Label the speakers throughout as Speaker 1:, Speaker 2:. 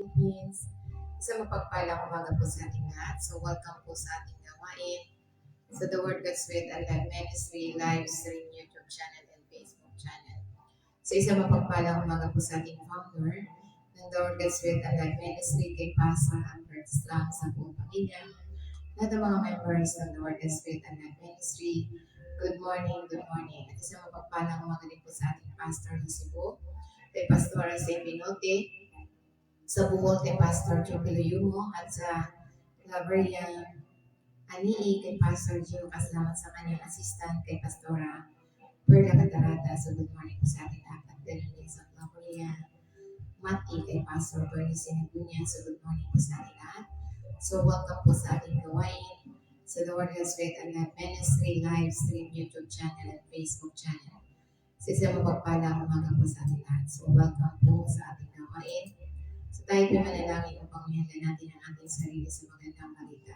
Speaker 1: Philippines. Isang mapagpalang umaga po sa ating lahat. So welcome po sa ating gawain sa The Word God's With and Life Ministry live stream YouTube channel and Facebook channel. So isang mapagpalang umaga po sa ating founder ng The Word God's With and Life Ministry kay Pastor Albert Islam sa buong pamilya. Lahat ng mga members ng The Word God's With and Life Ministry, good morning, good morning. At isang mapagpalang umaga din po sa ating pastor ng Cebu, kay Pastora St. Pinote, sa Bohol kay Pastor Jupilo Yumo, at sa Labria Anii kay Pastor Gio kasama sa kanyang assistant kay Pastora Perla Catarata. So good morning po sa ating lahat. At ganun din sa Labria Mati kay Pastor Bernie Sinagunya. So good morning po sa ating lahat. So welcome po sa ating gawain sa The Word Has Faith and Life Ministry live stream YouTube channel and Facebook channel. Sa isang mapagpalang umaga po sa ating lahat. So welcome po sa ating gawain. So tayo po manalangin upang mihala natin ang ating sarili sa magandang balita.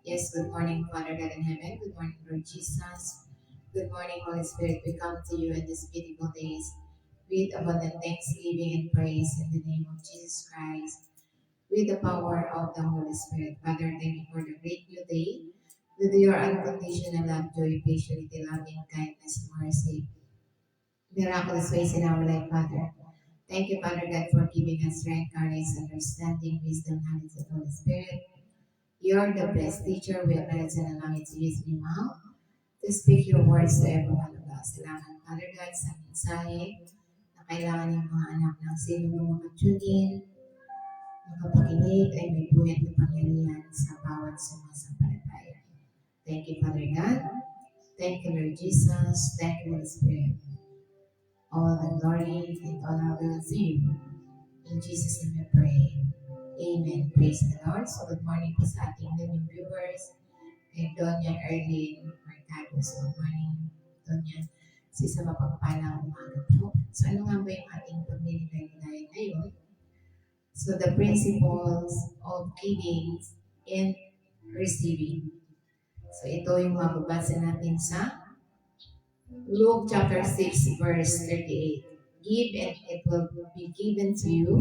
Speaker 1: Yes, good morning, Father God in heaven. Good morning, Lord Jesus. Good morning, Holy Spirit. We come to you in these beautiful days with abundant thanksgiving and praise in the name of Jesus Christ, with the power of the Holy Spirit. Father, thank you for the great new day, with your unconditional love, joy, patience, loving kindness, mercy, miraculous ways in our life, Father. Thank you, Father God, for giving us strength, courage, understanding, wisdom, knowledge, and Holy Spirit. You're the best teacher. We acknowledge and allow you to use me mouth to speak your words to every one of us. Salamat, Father God, sa mensahe na kailangan ng mga anak ng sino mo makatune in, makapakinig ay may buhat na pangyarihan sa bawat sumasampalataya. Thank you, Father God. Thank you, Lord Jesus. Thank you, Holy Spirit. All the glory and all our will to you. In Jesus' name we pray. Amen. Praise the Lord. So good morning po sa ating living viewers. Kay Doña Erlene Mercado. So good morning, Doña. Sa isang mapagpalang umaga po. So ano nga ba yung ating pagninilay ngayon? So the principles of giving and receiving. So ito yung mababasa natin sa Luke chapter 6 verse 38. Give and it will be given to you,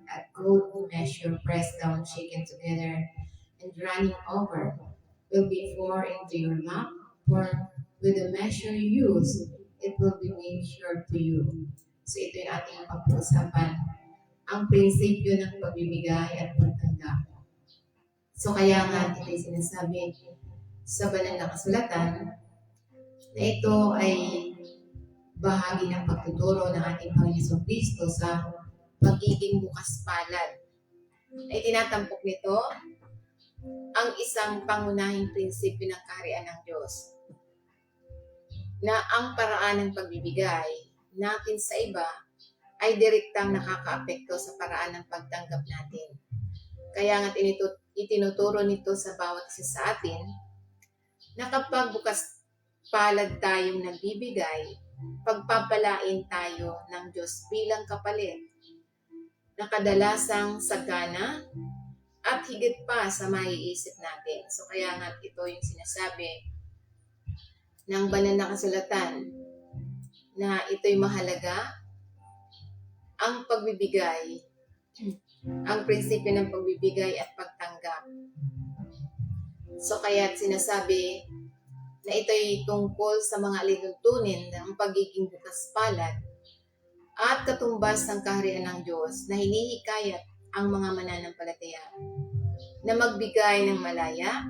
Speaker 1: a good measure pressed down, shaken together, and running over will be poured into your lap. For with the measure you use, it will be measured to you. So ito yung ating pag-uusapan, ang prinsipyo ng pagbibigay at pagtanggap. So kaya nga ito yung sinasabi sa banal na kasulatan na ito ay bahagi ng pagtuturo ng ating Panginoon Kristo sa pagiging bukas palad. Ay tinatampok nito ang isang pangunahing prinsipyo ng kaharian ng Diyos, na ang paraan ng pagbibigay natin sa iba ay direktang nakakaapekto sa paraan ng pagtanggap natin. Kaya nga itinuturo nito sa bawat isa sa atin na kapag bukas palad tayong nagbibigay, pagpapalain tayo ng Diyos bilang kapalit na kadalasang sagana at higit pa sa maiisip natin. So kaya nga ito yung sinasabi ng banal na kasulatan na ito'y mahalaga, ang pagbibigay, ang prinsipyo ng pagbibigay at pagtanggap. So kaya sinasabi na ito'y tungkol sa mga alituntunin ng pagiging bukas palad at katumbas ng kaharian ng Diyos na hinihikayat ang mga mananampalataya na magbigay ng malaya,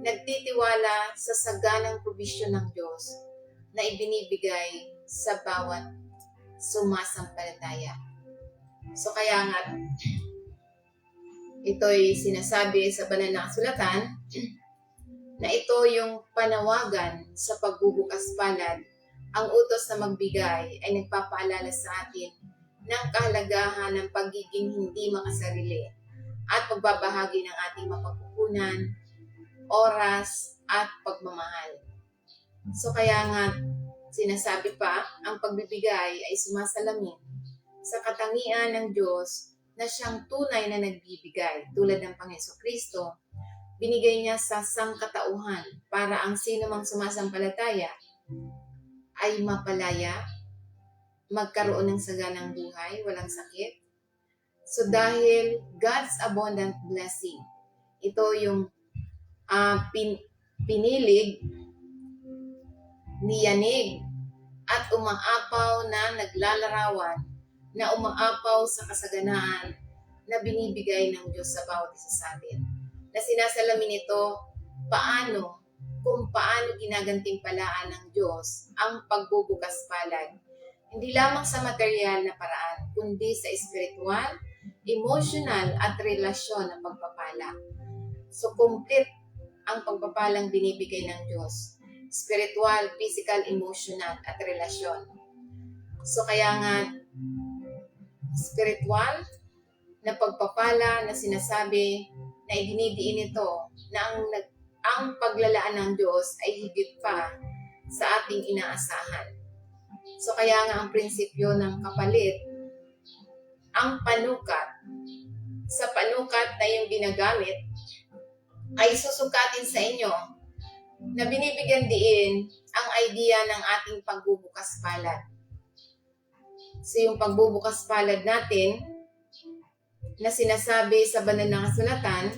Speaker 1: nagtitiwala sa saganang probisyon ng Diyos na ibinibigay sa bawat sumasampalataya. So kaya nga, ito'y sinasabi sa banal na kasulatan na ito yung panawagan sa pagbubukas palad. Ang utos na magbigay ay nagpapaalala sa atin ng kahalagahan ng pagiging hindi makasarili at pagbabahagi ng ating mapagkukunan, oras, at pagmamahal. So kaya nga, sinasabi pa, ang pagbibigay ay sumasalamin sa katangian ng Diyos na siyang tunay na nagbibigay. Tulad ng Panginoon Kristo, binigay niya sa sangkatauhan para ang sino mang sumasampalataya ay mapalaya, magkaroon ng saganang buhay, walang sakit, So dahil God's abundant blessing, ito yung pinilig, niyanig, at umaapaw na naglalarawan, na umaapaw sa kasaganaan na binibigay ng Diyos sa bawat isa sa atin. Na sinasalamin ito kung paano ginagantimpalaan ng Diyos ang pagbubukas palad. Hindi lamang sa material na paraan, kundi sa spiritual, emotional, at relasyon ng pagpapala. So, complete ang pagpapalang binibigay ng Diyos. Spiritual, physical, emotional, at relasyon. So, kaya nga, spiritual na pagpapala na sinasabi na idinidiin ito na ang paglalaan ng Diyos ay higit pa sa ating inaasahan. So kaya nga ang prinsipyo ng kapalit, ang panukat, sa panukat na yung ginagamit ay susukatin sa inyo na binibigyan diin ang idea ng ating pagbubukas palad. So yung pagbubukas palad natin na sinasabi sa banal na kasulatan,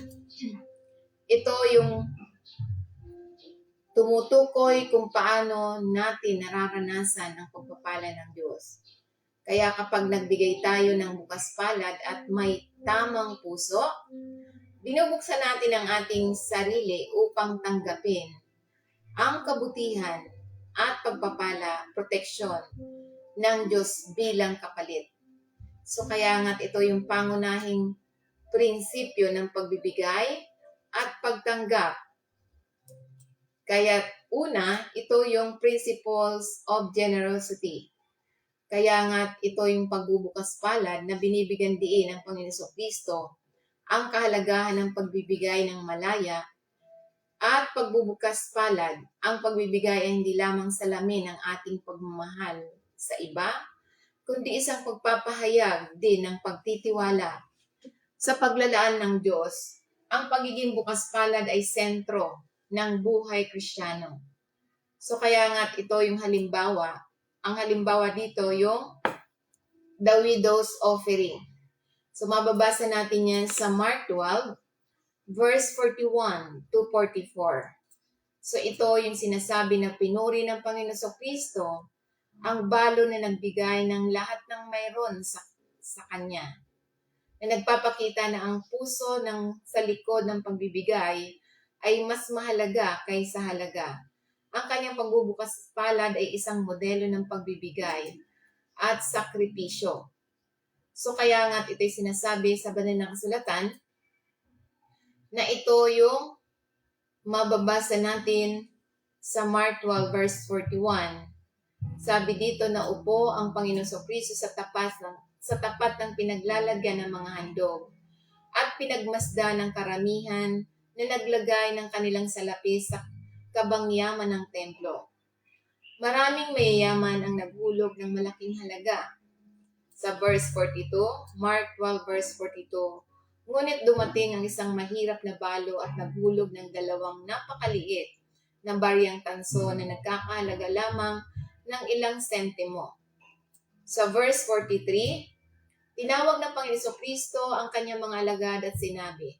Speaker 1: ito yung tumutukoy kung paano natin nararanasan ang pagpapala ng Diyos. Kaya kapag nagbigay tayo ng bukas palad at may tamang puso, binubuksan natin ang ating sarili upang tanggapin ang kabutihan at pagpapala, proteksyon ng Diyos bilang kapalit. So kaya nga't ito yung pangunahing prinsipyo ng pagbibigay at pagtanggap. Kaya una, ito yung principles of generosity. Kaya nga ito yung pagbubukas palad na binibigyan diin ng Panginoon Kristo ang kahalagahan ng pagbibigay ng malaya at pagbubukas palad. Ang pagbibigay ay hindi lamang salamin ng ating pagmamahal sa iba, kundi isang pagpapahayag din ng pagtitiwala sa paglalaan ng Diyos. Ang pagiging bukas palad ay sentro ng buhay Kristiyano. So kaya nga ito yung halimbawa. Ang halimbawa dito yung the widow's offering. So mababasa natin yan sa Mark 12, verse 41 to 44. So ito yung sinasabi na pinuri ng Panginoon Kristo ang balo na nagbigay ng lahat ng mayroon sa Kanya. Na nagpapakita na ang puso sa likod ng pagbibigay ay mas mahalaga kaysa halaga. Ang kanyang pagbubukas palad ay isang modelo ng pagbibigay at sakripisyo. So kaya nga ito'y sinasabi sa banal na kasulatan na ito yung mababasa natin sa Mark 12 verse 41. Sabi dito na upo ang Panginoon Kristo sa tapat ng pinaglalagyan ng mga handog at pinagmasda ng karamihan na naglagay ng kanilang salapi sa kabangyaman ng templo. Maraming mayayaman ang naghulog ng malaking halaga. Sa verse 42, Mark 12 verse 42, ngunit dumating ang isang mahirap na balo at naghulog ng dalawang napakaliit na baryang tanso na nagkakahalaga lamang ng ilang sentimo. Sa verse 43, tinawag ng Panginoon Kristo ang kanyang mga alagad at sinabi,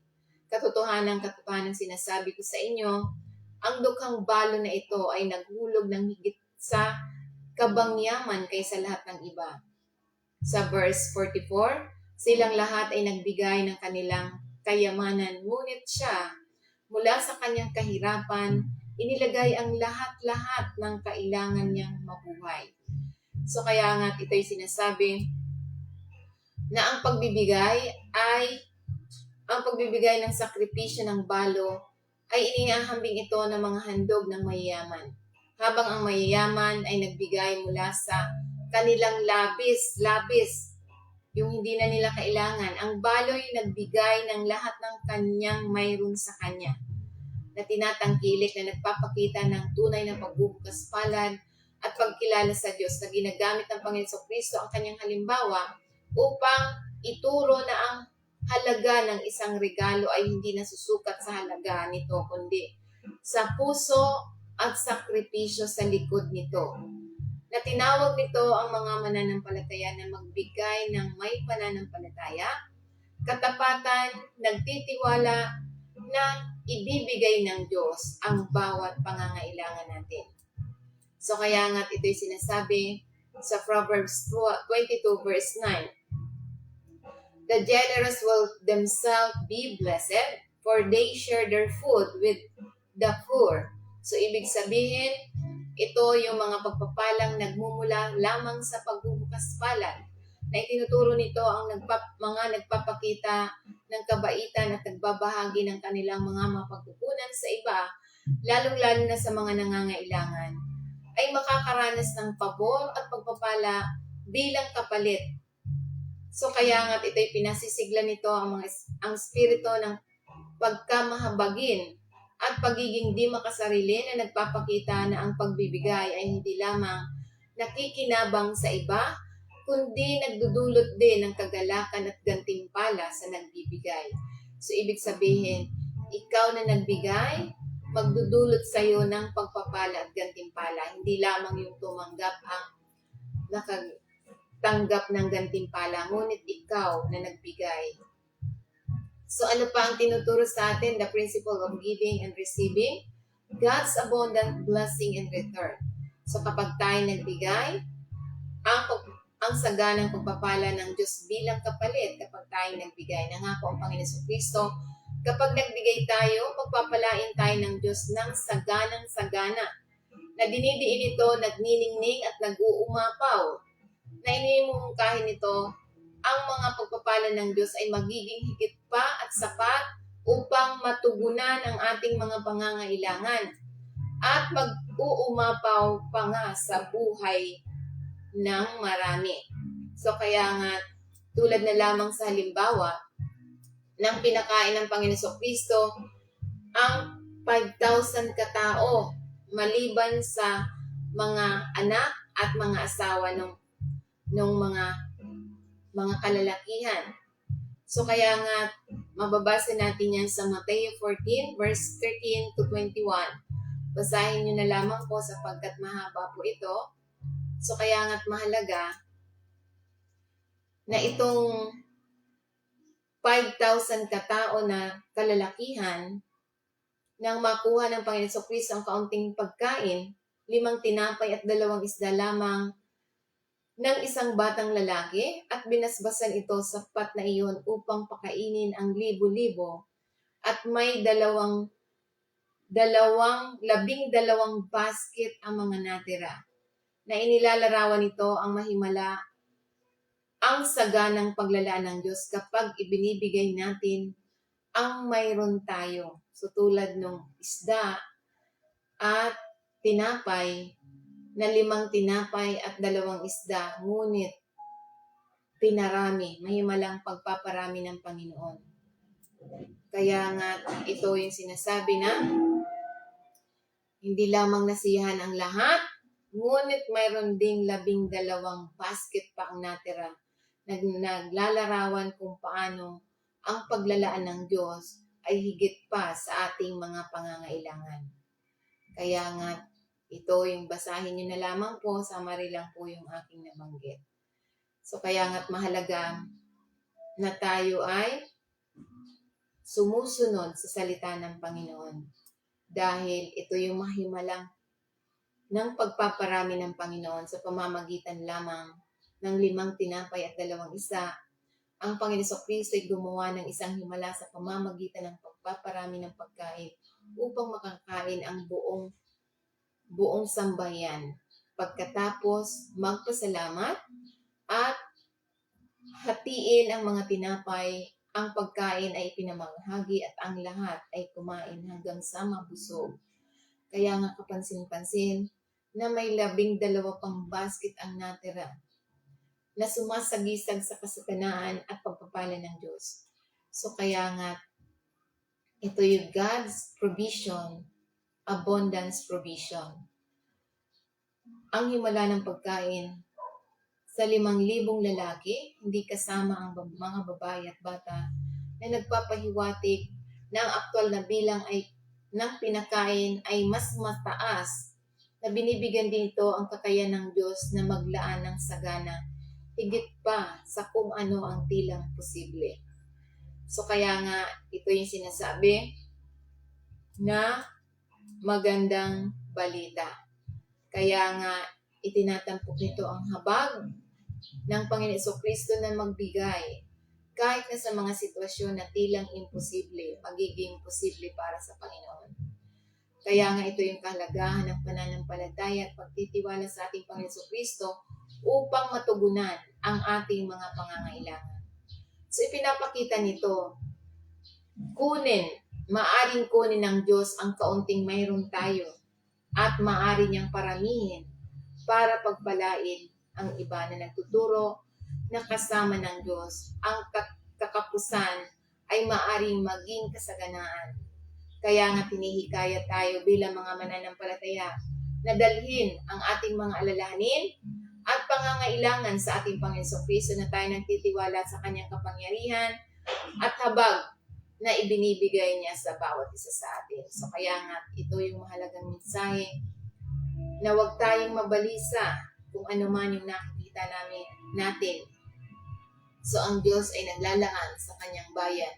Speaker 1: katotohanan sinasabi ko sa inyo, ang dukhang balo na ito ay naghulog ng higit sa kabangyaman kaysa lahat ng iba. Sa verse 44, silang lahat ay nagbigay ng kanilang kayamanan, ngunit siya, mula sa kanyang kahirapan, inilagay ang lahat-lahat ng kailangan niyang mabuhay. So kaya nga ito'y sinasabi na ang pagbibigay ng sakripisyo ng balo ay inihahambing ito ng mga handog ng mayayaman. Habang ang mayayaman ay nagbigay mula sa kanilang labis, yung hindi na nila kailangan. Ang balo ay nagbigay ng lahat ng kanyang mayroon sa kanya, na tinatangkilik na nagpapakita ng tunay na pagbubukas palad at pagkilala sa Diyos na ginagamit ng Panginoon Kristo ang kanyang halimbawa upang ituro na ang halaga ng isang regalo ay hindi nasusukat sa halaga nito, kundi sa puso at sakripisyo sa likod nito. Na tinawag nito ang mga mananampalataya na magbigay ng may pananampalataya katapatan, nagtitiwala na ibibigay ng Diyos ang bawat pangangailangan natin. So kaya nga't ito'y sinasabi sa Proverbs 22 verse 9. The generous will themselves be blessed, for they share their food with the poor. So ibig sabihin, ito yung mga pagpapalang nagmumula lamang sa pagbubukas palad, na itinuturo nito ang mga nagpapakita ng kabaitan at nagbabahagi ng kanilang mga mapagkukunan sa iba, lalong-lalo na sa mga nangangailangan, ay makakaranas ng pabor at pagpapala bilang kapalit. So kaya nga't ito'y pinasisigla nito ang spirito ng pagkamahabagin at pagiging di makasarili na nagpapakita na ang pagbibigay ay hindi lamang nakikinabang sa iba, kundi nagdudulot din ng kagalakan at gantimpala sa nagbibigay. So ibig sabihin, ikaw na nagbigay, magdudulot sa iyo ng pagpapala at gantimpala. Hindi lamang yung tumanggap ang nakatanggap ng gantimpala, ngunit ikaw na nagbigay. So ano pa ang tinuturo sa atin? The principle of giving and receiving God's abundant blessing in return. So kapag tayo nagbigay, ang saganang pagpapala ng Diyos bilang kapalit kapag tayo nagbigay. Nangako ang Panginoon Kristo, kapag nagbigay tayo, pagpapalain tayo ng Diyos ng saganang-sagana, na dinidiin ito, nagniningning at nag-uumapaw, na inimumungkahin ito, ang mga pagpapala ng Diyos ay magiging higit pa at sapat upang matugunan ang ating mga pangangailangan at mag-uumapaw pa nga sa buhay ng marami. So kaya nga, tulad na lamang sa halimbawa ng pinakain ng Panginoon Kristo ang 5,000 katao maliban sa mga anak at mga asawa ng mga kalalakihan. So kaya nga, mababasa natin yan sa Mateo 14 verse 13 to 21. Basahin nyo na lamang po sapagkat mahaba po ito. So kaya nga't mahalaga na itong 5,000 katao na kalalakihan nang makuha ng Panginoon Kristo ang kaunting pagkain, 5 tinapay at 2 isda lamang ng isang batang lalaki at binasbasan ito sapat na iyon upang pakainin ang libo-libo at may 12 basket ang mga natira, na inilalarawan nito ang mahimala ang saganang paglalaan ng Diyos kapag ibinibigay natin ang mayroon tayo. So tulad nung isda at tinapay, na 5 tinapay at 2 isda, ngunit pinarami, mahimalang pagpaparami ng Panginoon. Kaya nga ito yung sinasabi na hindi lamang nasiyahan ang lahat, ngunit mayroon ding 12 basket pa ang natira. Naglalarawan kung paano ang paglalaan ng Diyos ay higit pa sa ating mga pangangailangan. Kaya nga, ito yung basahin nyo na lamang po, summary lang po yung aking nabanggit. So kaya nga't mahalaga na tayo ay sumusunod sa salita ng Panginoon. Dahil ito yung mahimalang ng pagpaparami ng Panginoon sa pamamagitan lamang ng 5 tinapay at 2 isda. Ang Panginoon Kristo ay gumawa ng isang himala sa pamamagitan ng pagpaparami ng pagkain upang makakain ang buong sambayan. Pagkatapos magpasalamat at hatiin ang mga tinapay, ang pagkain ay ipinamahagi at ang lahat ay kumain hanggang sa mabusog. Kaya nga kapansin-pansin na may 12 pang basket ang natira, na sumasagisag sa kasaganaan at pagpapala ng Diyos. So kaya nga, ito yung God's provision, abundance provision. Ang himala ng pagkain sa 5,000 lalaki, hindi kasama ang mga babae at bata, na nagpapahiwatig na ang aktual na bilang ng pinakain ay mas mataas, na binibigyan din ito ang kakayahan ng Diyos na maglaan ng sagana higit pa sa kung ano ang tilang posible. So kaya nga, ito yung sinasabi na magandang balita. Kaya nga, itinatampok nito ang habag ng Panginoon Jesucristo na magbigay kahit na sa mga sitwasyon na tilang imposible, magiging posible para sa Panginoon. Kaya nga ito yung kahalagahan ng pananampalataya at pagtitiwala sa ating Panginoon Jesucristo upang matugunan ang ating mga pangangailangan. So ipinapakita nito, maaring kunin ng Diyos ang kaunting mayroon tayo at maaari niyang paramihin para pagpalain ang iba na nagtuturo na kasama ng Diyos. Ang kakapusan ay maaring maging kasaganaan. Kaya nga tinihikayat tayo bilang mga mananampalataya na dalhin ang ating mga alalahanin at pangangailangan sa ating Panginoon Jesucristo na tayo nagtitiwala sa kanyang kapangyarihan at habag na ibinibigay niya sa bawat isa sa atin. So kaya nga ito yung mahalagang mensahe na huwag tayong mabalisa kung ano man yung nakikita natin. So ang Diyos ay naglalaan sa kanyang bayan.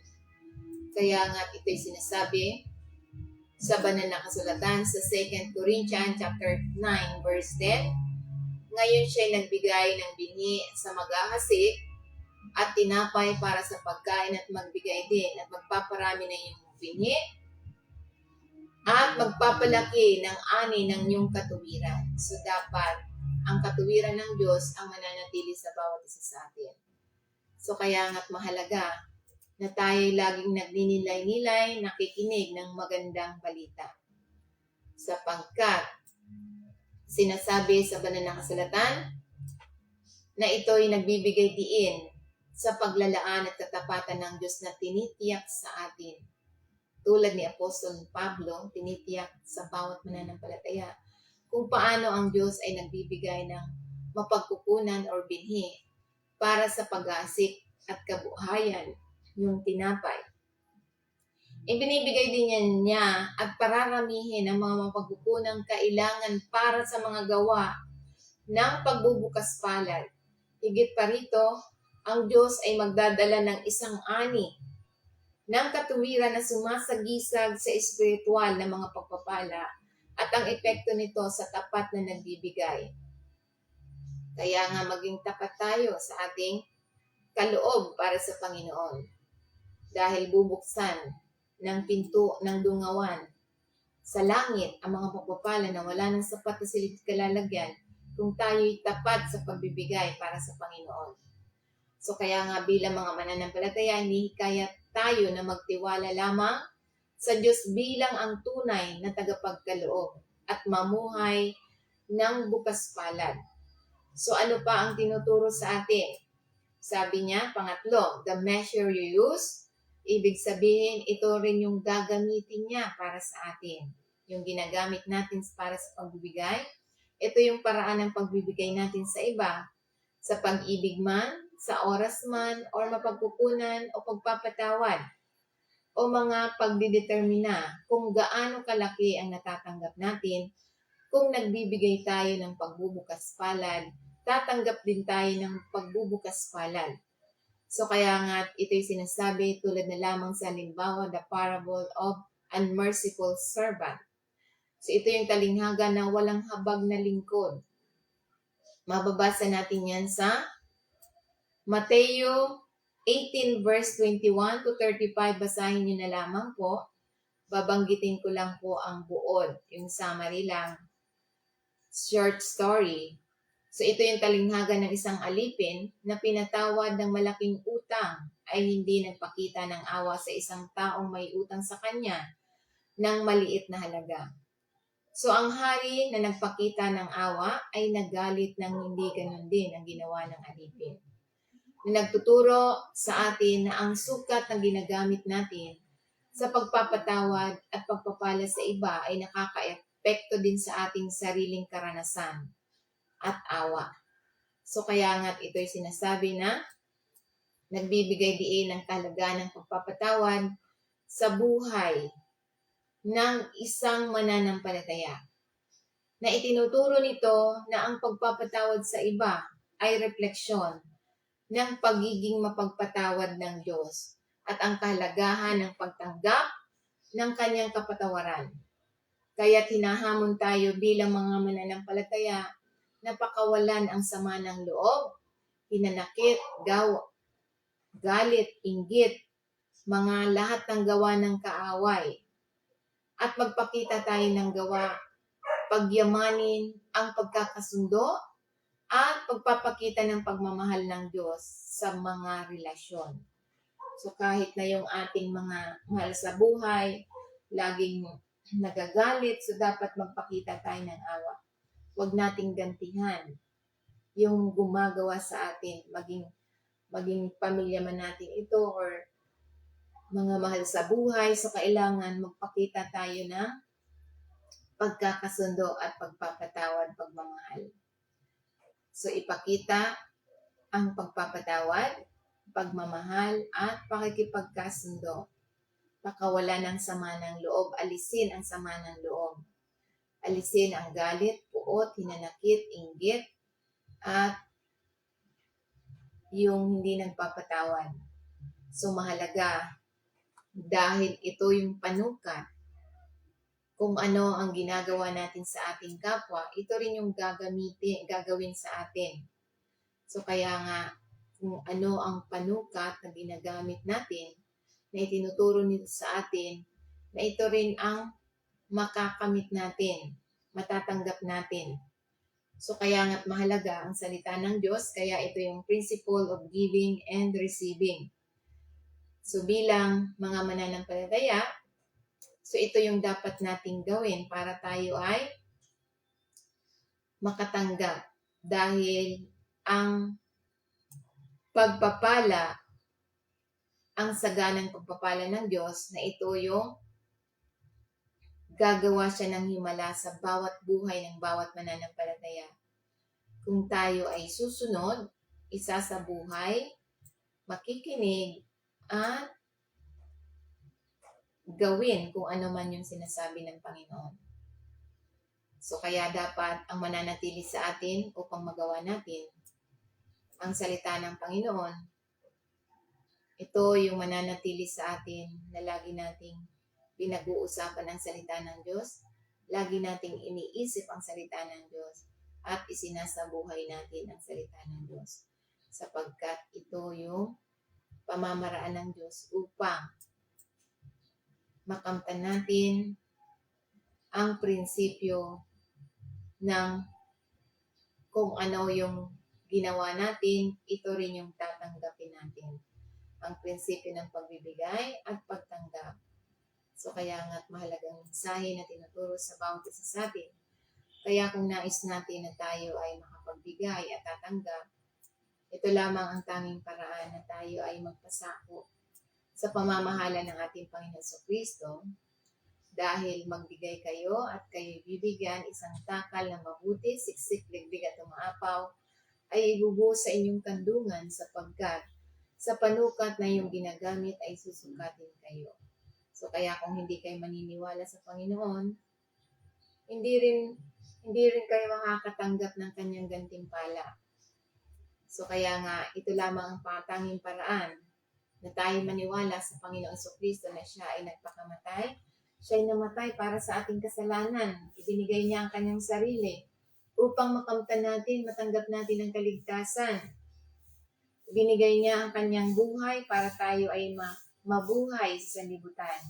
Speaker 1: Kaya nga ito'y sinasabi sa banal na kasulatan sa 2 Corinthians chapter 9 verse 10. Ngayon siya'y nagbigay ng binhi sa maghahasik at tinapay para sa pagkain at magbigay din at magpaparami ng iyong binhi at magpapalaki ng ani ng iyong katuwiran. So dapat ang katuwiran ng Diyos ang mananatili sa bawat isa sa atin. So kaya nga't mahalaga na tayo laging nagninilay-nilay, nakikinig ng magandang balita. Sapagkat sinasabi sa banal na kasulatan na ito'y nagbibigay diin sa paglalaan at katapatan ng Diyos na tinitiyak sa atin. Tulad ni Apostol Pablo, tinitiyak sa bawat mananampalataya kung paano ang Diyos ay nagbibigay ng mapagkukunan or binhi para sa pag-aasik at kabuhayan yung tinapay. Ibinibigay din niya at pararamihin ang mga mapagkukunang kailangan para sa mga gawa ng pagbubukas palad. Higit pa rito, ang Diyos ay magdadala ng isang ani ng katuwiran na sumasagisag sa espiritual na mga pagpapala at ang epekto nito sa tapat na nagbibigay. Kaya nga maging tapat tayo sa ating kaloob para sa Panginoon dahil bubuksan ng pinto ng dungawan sa langit ang mga pagpapala na wala ng sapat na silid kalalagyan kung tayo'y tapat sa pagbibigay para sa Panginoon. So kaya nga bilang mga mananampalataya, hinihikayat tayo na magtiwala lamang sa Diyos bilang ang tunay na tagapagkaloob at mamuhay ng bukas palad. So ano pa ang tinuturo sa atin? Sabi niya, pangatlo, the measure you use, ibig sabihin ito rin yung gagamitin niya para sa atin. Yung ginagamit natin para sa pagbibigay, ito yung paraan ng pagbibigay natin sa iba, sa pag-ibig man, sa oras man, o mapagkukunan o pagpapatawad, o mga pagdidetermina kung gaano kalaki ang natatanggap natin. Kung nagbibigay tayo ng pagbubukas palad, tatanggap din tayo ng pagbubukas palad. So kaya nga ito'y sinasabi tulad na lamang sa halimbawa, the parable of unmerciful servant. So ito yung talinghaga na walang habag na lingkod. Mababasa natin yan sa Mateo 18 verse 21 to 35. Basahin nyo na lamang po. Babanggitin ko lang po ang buod, yung summary lang. Short story. So ito yung talinghaga ng isang alipin na pinatawad ng malaking utang ay hindi nagpakita ng awa sa isang taong may utang sa kanya ng maliit na halaga. So ang hari na nagpakita ng awa ay nagalit ng hindi ganun din ang ginawa ng alipin. Na nagtuturo sa atin na ang sukat na ginagamit natin sa pagpapatawad at pagpapala sa iba ay nakaka-epekto din sa ating sariling karanasan at awa. So kaya nga ito'y sinasabi na nagbibigay diin ng kahalagaan ng pagpapatawad sa buhay ng isang mananampalataya. Na itinuturo nito na ang pagpapatawad sa iba ay refleksyon ng pagiging mapagpatawad ng Diyos at ang kahalagahan ng pagtanggap ng kanyang kapatawaran. Kaya't hinahamon tayo bilang mga mananampalataya na pakawalan ang sama ng loob, hinanakit, galit, inggit, mga lahat ng gawa ng kaaway, at magpakita tayo ng gawa, pagyamanin ang pagkakasundo at pagpapakita ng pagmamahal ng Diyos sa mga relasyon. So kahit na yung ating mga mahal sa buhay, laging nagagalit, so dapat magpakita tayo ng awa. Huwag nating gantihan yung gumagawa sa atin, maging pamilya man natin ito or mga mahal sa buhay. So kailangan magpakita tayo ng pagkakasundo at pagpapatawad, pagmamahal. So ipakita ang pagpapatawad, pagmamahal, at pakikipagkasundo. Pakawalan ng sama ng loob, alisin ang sama ng loob. Alisin ang galit, puot, hinanakit, inggit, at yung hindi nagpapatawad. So mahalaga dahil ito yung panukat kung ano ang ginagawa natin sa ating kapwa, ito rin yung gagawin sa atin. So kaya nga, kung ano ang panukat na ginagamit natin, na itinuturo nito sa atin, na ito rin ang makakamit natin, matatanggap natin. So kaya nga't mahalaga ang salita ng Diyos, kaya ito yung principle of giving and receiving. So bilang mga mananampalataya, so ito yung dapat nating gawin para tayo ay makatanggap dahil ang pagpapala, ang saganang pagpapala ng Diyos na ito yung gagawa siya ng himala sa bawat buhay ng bawat mananampalataya. Kung tayo ay susunod, isa sa buhay, makikinig, at gawin kung ano man yung sinasabi ng Panginoon. So kaya dapat ang mananatili sa atin upang magawa natin ang salita ng Panginoon. Ito yung mananatili sa atin na lagi nating pinag-uusapan ang salita ng Diyos, lagi nating iniisip ang salita ng Diyos, at isinasabuhay natin ang salita ng Diyos. Sapagkat ito yung pamamaraan ng Diyos upang makamtan natin ang prinsipyo ng kung ano yung ginawa natin, ito rin yung tatanggapin natin. Ang prinsipyo ng pagbibigay at pagtanggap. So kaya nga't mahalagang mensahe na tinuturo sa bawat isa sa atin. Kaya kung nais natin na tayo ay makapagbigay at tatanggap, ito lamang ang tanging paraan na tayo ay magpasako sa pamamahala ng ating Panginoon Kristo, dahil magbigay kayo at kayo bibigyan isang takal na mabuti, siksik, ligbig at umaapaw, ay ibubuhos sa inyong kandungan sapagkat sa panukat na yung ginagamit ay susukatin kayo. So kaya kung hindi kayo maniniwala sa Panginoon, hindi rin kayo makakatanggap ng kanyang gantimpala. So kaya nga, ito lamang ang patanging paraan na tayo maniwala sa Panginoong Kristo na siya ay nagpakamatay. Siya ay namatay para sa ating kasalanan. Ibinigay niya ang kanyang sarili upang makamtan natin, matanggap natin ang kaligtasan. Ibinigay niya ang kanyang buhay para tayo ay mabuhay sa sanlibutan.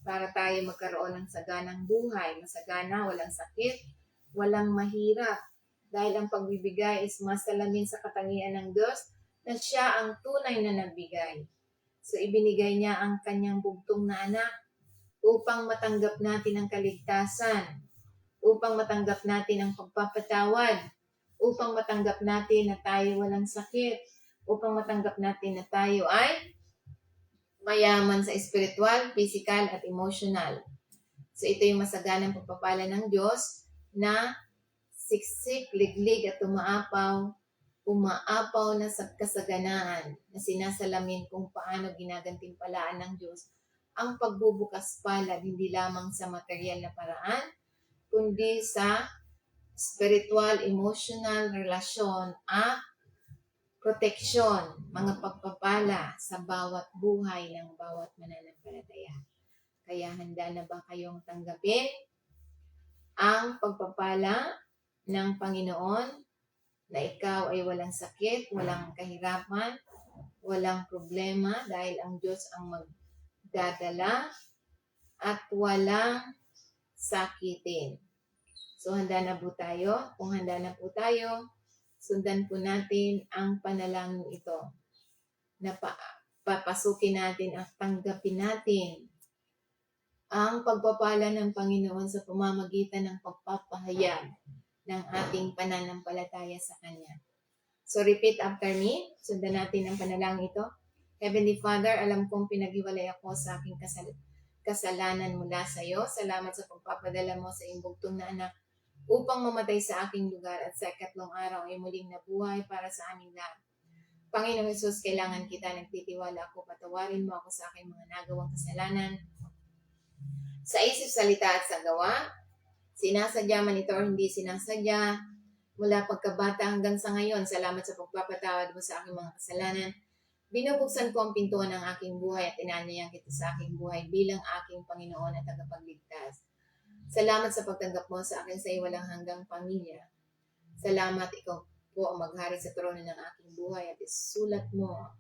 Speaker 1: Para tayo magkaroon ng saganang buhay, masagana, walang sakit, walang mahirap. Dahil ang pagbibigay is masalamin sa katangian ng Diyos na siya ang tunay na nagbigay. So ibinigay niya ang kanyang bugtong na anak upang matanggap natin ang kaligtasan, upang matanggap natin ang pagpapatawad, upang matanggap natin na tayo walang sakit, upang matanggap natin na tayo ay mayaman sa spiritual, physical, at emotional. So ito yung masaganang pagpapala ng Diyos na siksik, liglig at umaapaw na sa kasaganaan na sinasalamin kung paano ginagantimpalaan ng Diyos ang pagbubukas palad hindi lamang sa material na paraan, kundi sa spiritual, emotional, relasyon at proteksyon, mga pagpapala sa bawat buhay ng bawat mananampalataya. Kaya handa na ba kayong tanggapin ang pagpapala ng Panginoon na ikaw ay walang sakit, walang kahirapan, walang problema dahil ang Diyos ang magdadala at walang sakitin. So handa na po tayo? Kung handa na po tayo, sundan po natin ang panalangin ito na papasukin natin at tanggapin natin ang pagpapala ng Panginoon sa pamamagitan ng pagpapahayag ng ating pananampalataya sa Kanya. So repeat after me. Sundan natin ang panalangin ito. Heavenly Father, alam kong pinaghiwalay ako sa aking kasalanan mula sa iyo. Salamat sa pagpapadala mo sa iyong bugtong na anak upang mamatay sa aking lugar at sa ikatlong araw ay muling nabuhay para sa aming lahat. Panginoong Hesus, kailangan kita, nagtitiwala ako, patawarin mo ako sa aking mga nagawang kasalanan sa isip, salita at sa gawa. Sinasadya man ito o hindi sinasadya, mula pagkabata hanggang sa ngayon, salamat sa pagpapatawad mo sa aking mga kasalanan. Binubuksan ko ang pintuan ng aking buhay at inanyayan kita sa aking buhay bilang aking Panginoon at tagapagligtas. Salamat sa pagtanggap mo sa akin sa iwalang hanggang pamilya. Salamat, ikaw po ang maghari sa trono ng aking buhay at isulat mo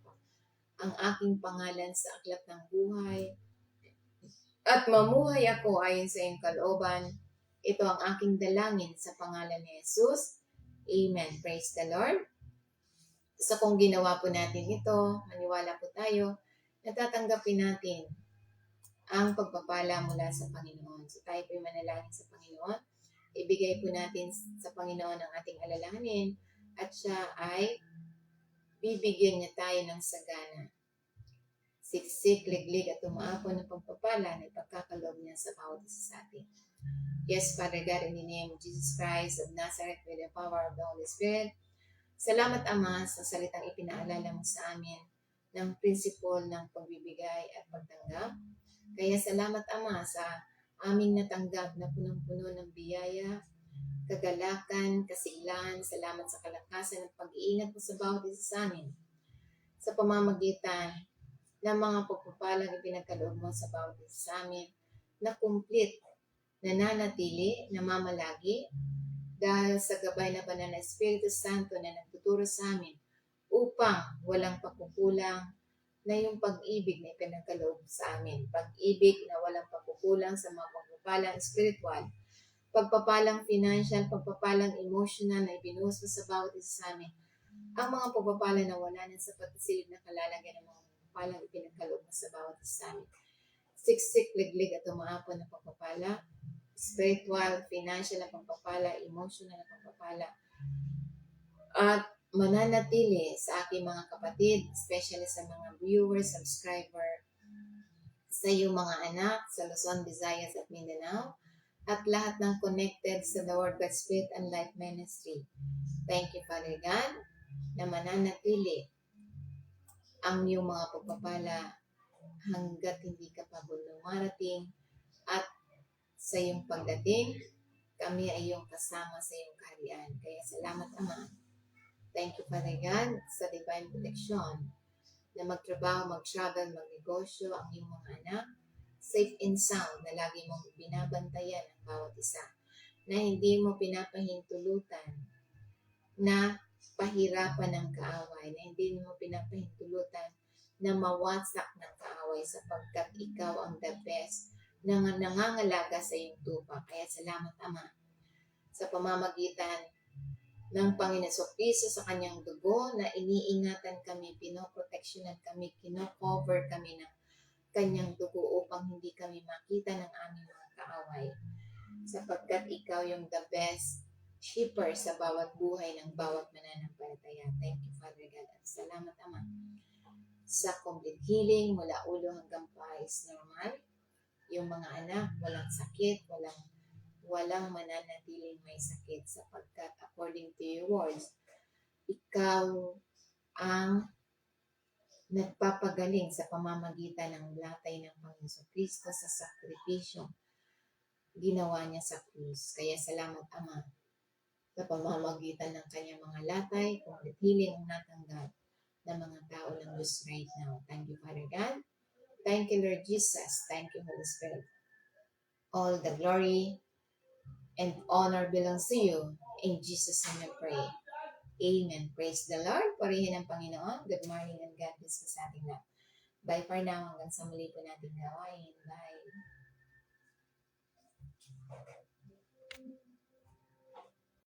Speaker 1: ang aking pangalan sa aklat ng buhay at mamuhay ako ayon sa iyong kalooban. Ito ang aking dalangin sa pangalan ni Jesus. Amen. Praise the Lord. So kung ginawa po natin ito, maniwala po tayo, natatanggapin natin ang pagpapala mula sa Panginoon. So tayo po manalangin sa Panginoon. Ibigay po natin sa Panginoon ang ating alalahanin at siya ay bibigyan niya tayo ng sagana. Siksik, liglig at umaapon ng pagpapala na ipagkakaloob niya sa bawat isa sa atin. Yes, Father God, in the name of Jesus Christ of Nazareth, with the power of the Holy Spirit, salamat, Ama, sa salitang ipinaalala mo sa amin ng prinsipol ng pagbibigay at pagtanggap. Kaya salamat, Ama, sa aming natanggap na punong-puno ng biyaya, kagalakan, kasiglahan. Salamat sa kalakasan at pag-iingat mo sa bawat isa sa amin sa pamamagitan ng mga pagpapalang ipinagkaloob mo sa bawat isa sa amin na complete, nananatili, namamalagi dahil sa gabay na banal na Espiritu Santo na nagtuturo sa amin upang walang pagkukulang na yung pag-ibig na ipinagkaloob sa amin. Pag-ibig na walang pagkukulang sa mga pagpapalang spiritual, pagpapalang financial, pagpapalang emotional na ibinuhos mo sa bawat isa sa amin. Ang mga pagpapala na wala ng sapat na silid na kalalagyan ng mga pagpapalang ipinagkaloob mo sa bawat isa sa amin. Siksik, liglig at umaapon na pagpapala, spiritual, financial na pagpapala, emotional na pagpapala, at mananatili sa aking mga kapatid, especially sa mga viewers, subscriber, sa iyong mga anak, sa Luzon, Visayas at Mindanao, at lahat ng connected sa The Word, God, Spirit, and Life Ministry. Thank you, Father God, na mananatili ang iyong mga pagpapala hanggat hindi ka pa lumarating at sa iyong pagdating, kami ay iyong kasama sa iyong kaharian. Kaya salamat, Ama. Thank you, Father God, sa divine protection na magtrabaho, mag-travel, magnegosyo ang iyong mga anak, safe and sound na lagi mong binabantayan ang bawat isa, na hindi mo pinapahintulutan na pahirapan ng kaaway, na hindi mo pinapahintulutan na mawasak ng kaaway sapagkat ikaw ang the best na nangangalaga sa iyong tupa. Kaya salamat, Ama, sa pamamagitan ng Panginoon Kristo sa kanyang dugo na iniingatan kami, pinoproteksyonan kami, kino-cover kami ng kanyang dugo upang hindi kami makita ng aming mga kaaway. Sapagkat ikaw yung the best shipper sa bawat buhay ng bawat mananampalataya. Thank you, Father God. At salamat, Ama, sa complete healing mula ulo hanggang paa is normal. Yung mga anak, walang sakit, walang mananatiling may sakit sapagkat according to your words, ikaw ang nagpapagaling sa pamamagitan ng latay ng Panginoon Kristo sa sakripisyo ginawa niya sa krus. Kaya salamat, Ama, sa pamamagitan ng kanyang mga latay, complete healing ang natanggap ng mga tao ng Diyos right now. Thank you, Father God. Thank you, Lord Jesus. Thank you, Holy Spirit. All the glory and honor belongs to you. In Jesus' name I pray. Amen. Praise the Lord. Purihin ang Panginoon. Good morning and God bless ka sa ating lahat. Bye for now. Hanggang sa muli po nating gawain. Bye.